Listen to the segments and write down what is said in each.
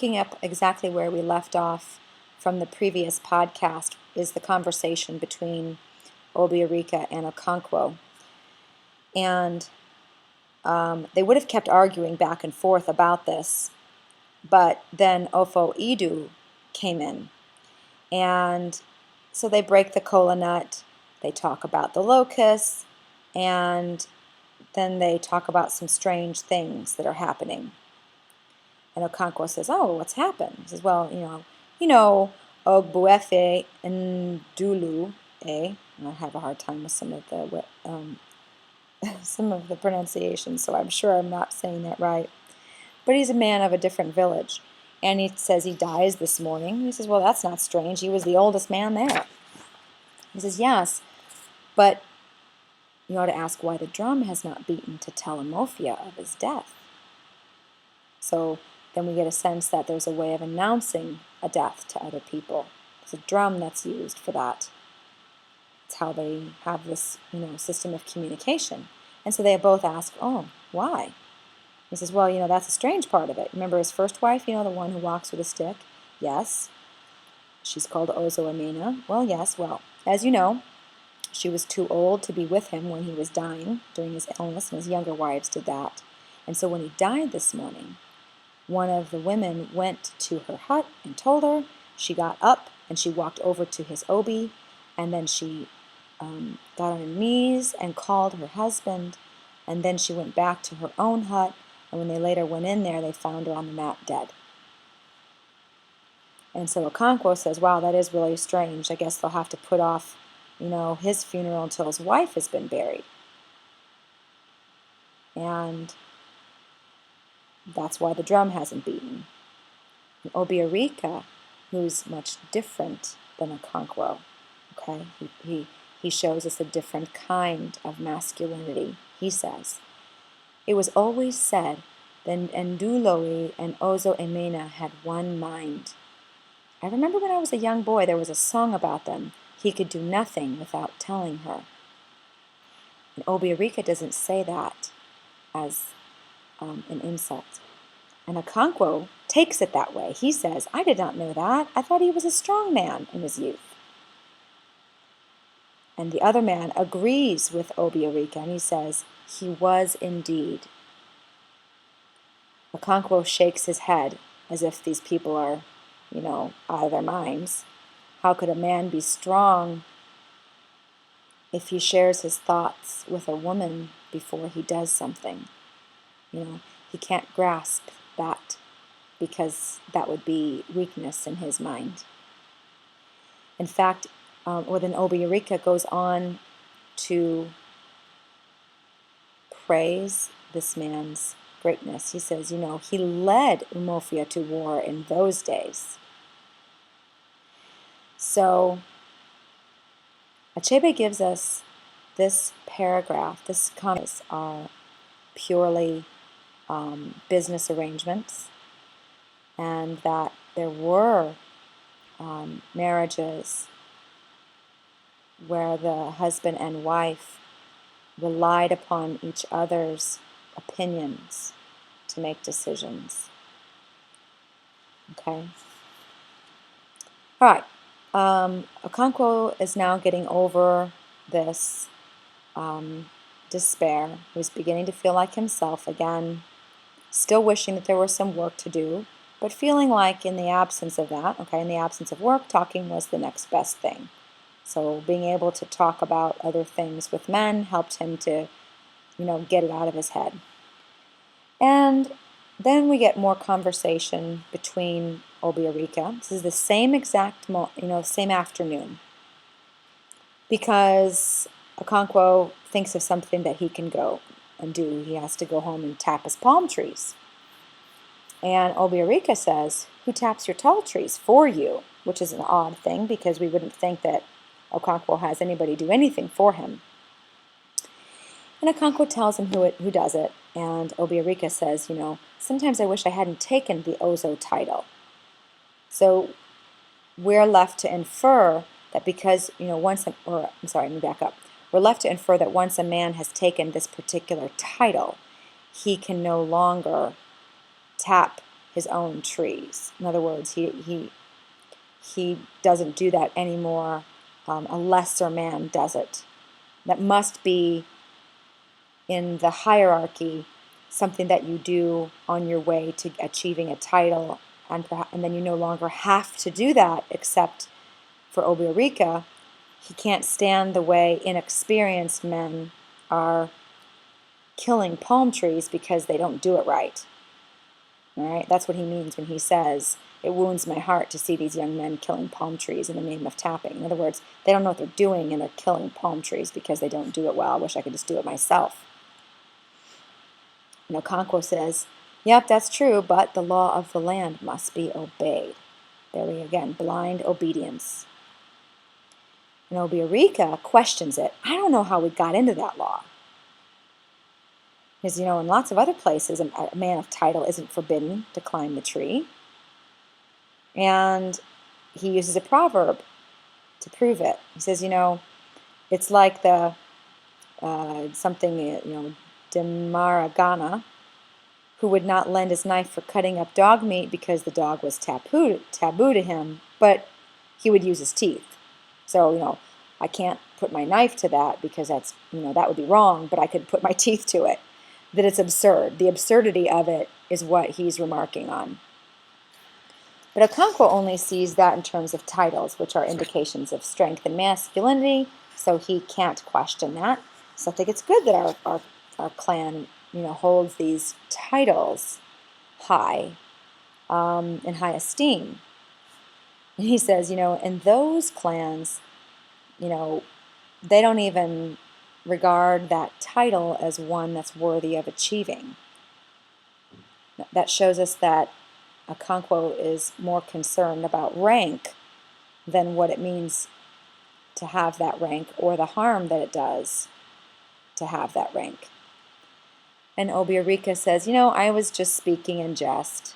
picking up exactly where we left off from the previous podcast is the conversation between Obierika and Okonkwo. And they would have kept arguing back and forth about this, but then Ofo Idu came in. And so they break the kola nut, they talk about the locusts, and then they talk about some strange things that are happening. And Okonkwo says, "Oh, what's happened?" He says, "Well, Ogbuefe and Dulu, eh?" And I have a hard time with some of the pronunciations, so I'm sure I'm not saying that right. But he's a man of a different village, and he says he dies this morning. He says, "Well, that's not strange. He was the oldest man there." He says, "Yes, but you ought to ask why the drum has not beaten to tell Amofia of his death." So then we get a sense that there's a way of announcing a death to other people. There's a drum that's used for that. It's how they have this, system of communication. And so they both ask, "Oh, why?" He says, "Well, that's a strange part of it. Remember his first wife, the one who walks with a stick?" "Yes." "She's called Ozo Amena." "Well, yes. Well, as you know, she was too old to be with him when he was dying during his illness, and his younger wives did that. And so when he died this morning, one of the women went to her hut and told her. She got up and she walked over to his obi, and then she got on her knees and called her husband, and then she went back to her own hut, and when they later went in there, they found her on the mat dead." And so Okonkwo says, "Wow, that is really strange. I guess they'll have to put off, his funeral until his wife has been buried." And that's why the drum hasn't beaten. And Obierika, who's much different than Okonkwo, okay? He shows us a different kind of masculinity. He says, "It was always said that Nduloi and Ozo Emena had one mind. I remember when I was a young boy, there was a song about them. He could do nothing without telling her." And Obierika doesn't say that as an insult. And Okonkwo takes it that way. He says, "I did not know that. I thought he was a strong man in his youth." And the other man agrees with Obierika, and he says, "He was indeed." Okonkwo shakes his head as if these people are, out of their minds. How could a man be strong if he shares his thoughts with a woman before he does something? He can't grasp that because that would be weakness in his mind. In fact, then Obierika goes on to praise this man's greatness. He says, he led Umofia to war in those days. So Achebe gives us this paragraph. This comments are purely business arrangements, and that there were marriages where the husband and wife relied upon each other's opinions to make decisions. Okay? All right. Okonkwo is now getting over this despair. He's beginning to feel like himself again, still wishing that there was some work to do, but feeling like in the absence of that, in the absence of work, talking was the next best thing. So being able to talk about other things with men helped him to, get it out of his head. And then we get more conversation between Obierika. This is the same exact, same afternoon, because Okonkwo thinks of something that he can go and do. He has to go home and tap his palm trees. And Obierika says, "Who taps your tall trees for you?" Which is an odd thing, because we wouldn't think that Okonkwo has anybody do anything for him. And Okonkwo tells him who does it. And Obierika says, "Sometimes I wish I hadn't taken the Ozo title." So we're left to infer that because, let me back up. We're left to infer that once a man has taken this particular title, he can no longer tap his own trees. In other words, he doesn't do that anymore. A lesser man does it. That must be in the hierarchy something that you do on your way to achieving a title, and then you no longer have to do that, except for Obierika. He can't stand the way inexperienced men are killing palm trees because they don't do it right. All right? That's what he means when he says, it wounds my heart to see these young men killing palm trees in the name of tapping. In other words, they don't know what they're doing, and they're killing palm trees because they don't do it well. I wish I could just do it myself. And Okonkwo says, yep, that's true, but the law of the land must be obeyed. There we again, blind obedience. And Obierika questions it. I don't know how we got into that law. Because, in lots of other places, a man of title isn't forbidden to climb the tree. And he uses a proverb to prove it. He says, it's like the Demaragana, who would not lend his knife for cutting up dog meat because the dog was taboo to him, but he would use his teeth. So, I can't put my knife to that because that's, that would be wrong, but I could put my teeth to it. That it's absurd. The absurdity of it is what he's remarking on. But Okonkwo only sees that in terms of titles, which are indications of strength and masculinity, so he can't question that. So I think it's good that our clan, holds these titles high, in high esteem. And he says, in those clans, they don't even regard that title as one that's worthy of achieving. That shows us that Okonkwo is more concerned about rank than what it means to have that rank or the harm that it does to have that rank. And Obierika says, I was just speaking in jest.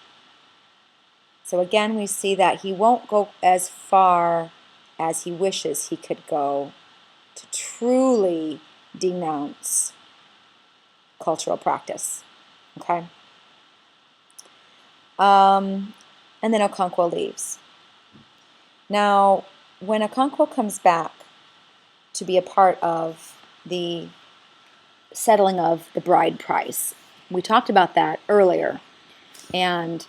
So again, we see that he won't go as far as he wishes he could go to truly denounce cultural practice. Okay? And then Okonkwo leaves. Now, when Okonkwo comes back to be a part of the settling of the bride price, we talked about that earlier. And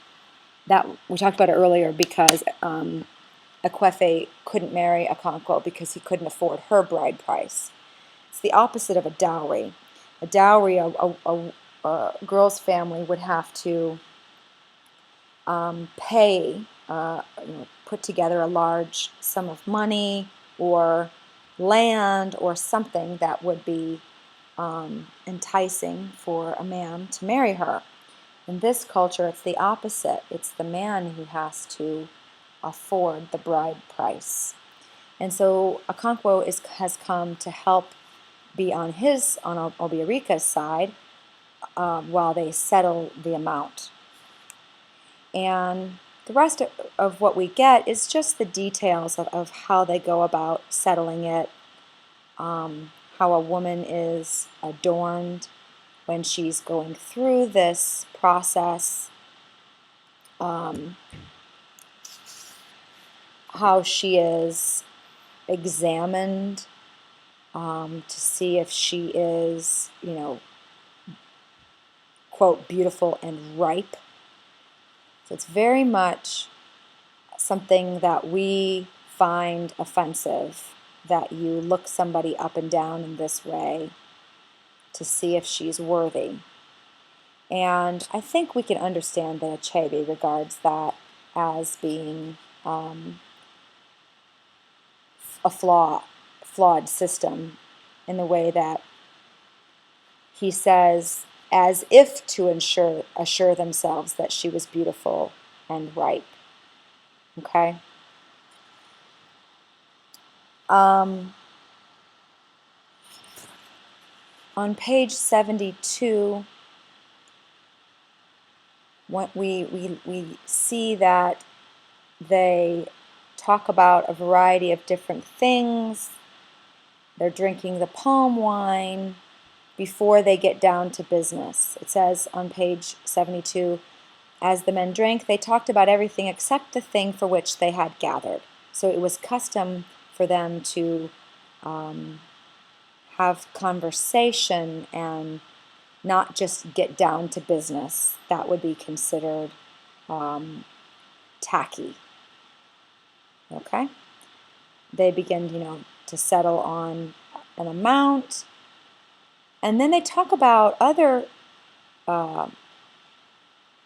that we talked about it earlier because Akwefe couldn't marry Okonkwo because he couldn't afford her bride price. It's the opposite of a dowry. A dowry, a girl's family would have to pay, put together a large sum of money or land or something that would be enticing for a man to marry her. In this culture, it's the opposite. It's the man who has to afford the bride price. And so Okonkwo has come to help be on Obierika's side while they settle the amount. And the rest of what we get is just the details of how they go about settling it, how a woman is adorned when she's going through this process, how she is examined to see if she is, quote, beautiful and ripe. So it's very much something that we find offensive, that you look somebody up and down in this way to see if she's worthy. And I think we can understand that Ch8 regards that as being a flawed system, in the way that he says, as if to assure themselves that she was beautiful and ripe. Okay? On page 72, we see that they talk about a variety of different things. They're drinking the palm wine before they get down to business. It says on page 72, As the men drank, they talked about everything except the thing for which they had gathered. So it was custom for them to have conversation and not just get down to business. That would be considered tacky. Okay? They begin, to settle on an amount. And then they talk about other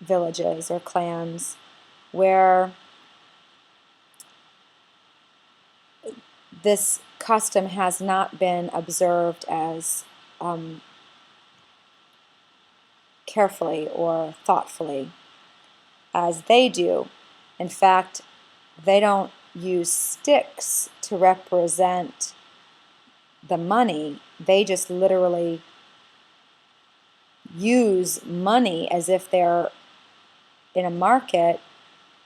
villages or clans where this custom has not been observed as carefully or thoughtfully as they do. In fact, they don't use sticks to represent the money. They just literally use money as if they're in a market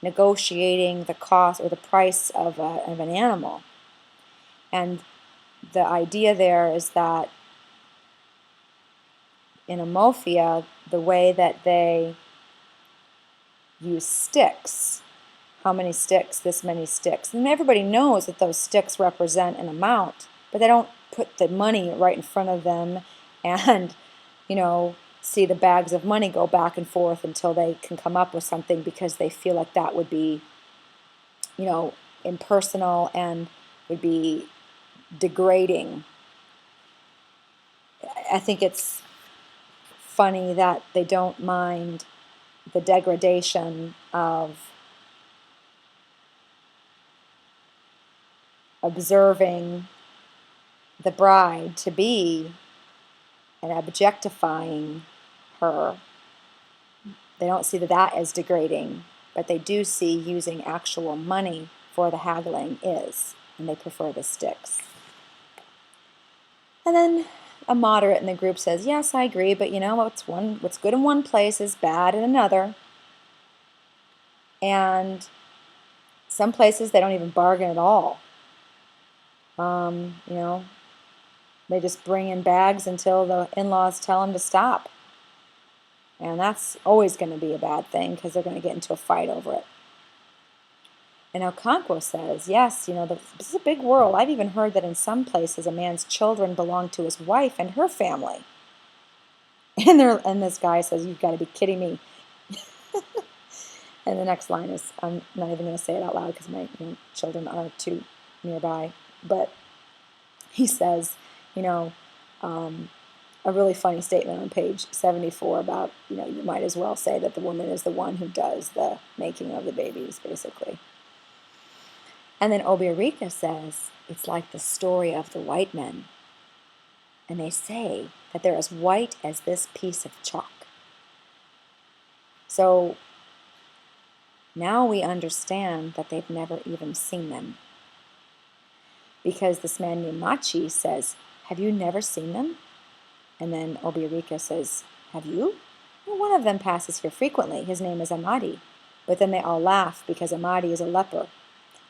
negotiating the cost or the price of an animal. And the idea there is that in Amorphia, the way that they use sticks, how many sticks, this many sticks, and everybody knows that those sticks represent an amount, but they don't put the money right in front of them and, see the bags of money go back and forth until they can come up with something, because they feel like that would be, impersonal and would be degrading. I think it's funny that they don't mind the degradation of observing the bride to be and objectifying her. They don't see that as degrading, but they do see using actual money for the haggling is, and they prefer the sticks. And then a moderate in the group says, yes, I agree, but what's good in one place is bad in another. And some places they don't even bargain at all. They just bring in bags until the in-laws tell them to stop. And that's always going to be a bad thing, because they're going to get into a fight over it. And Okonkwo says, yes, this is a big world. I've even heard that in some places a man's children belong to his wife and her family. And this guy says, you've got to be kidding me. And the next line is, I'm not even going to say it out loud because my children are too nearby. But he says, a really funny statement on page 74 about, you might as well say that the woman is the one who does the making of the babies, basically. And then Obierika says, it's like the story of the white men. And they say that they're as white as this piece of chalk. So now we understand that they've never even seen them. Because this man named Ch8 says, have you never seen them? And then Obierika says, have you? Well, one of them passes here frequently. His name is Amadi. But then they all laugh because Amadi is a leper.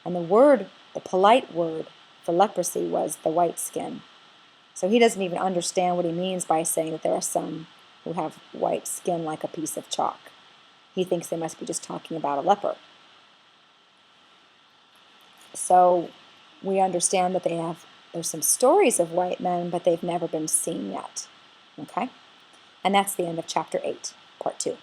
And the polite word for leprosy was the white skin. So he doesn't even understand what he means by saying that there are some who have white skin like a piece of chalk. He thinks they must be just talking about a leper. So we understand that there's some stories of white men, but they've never been seen yet. Okay? And that's the end of chapter 8, part 2.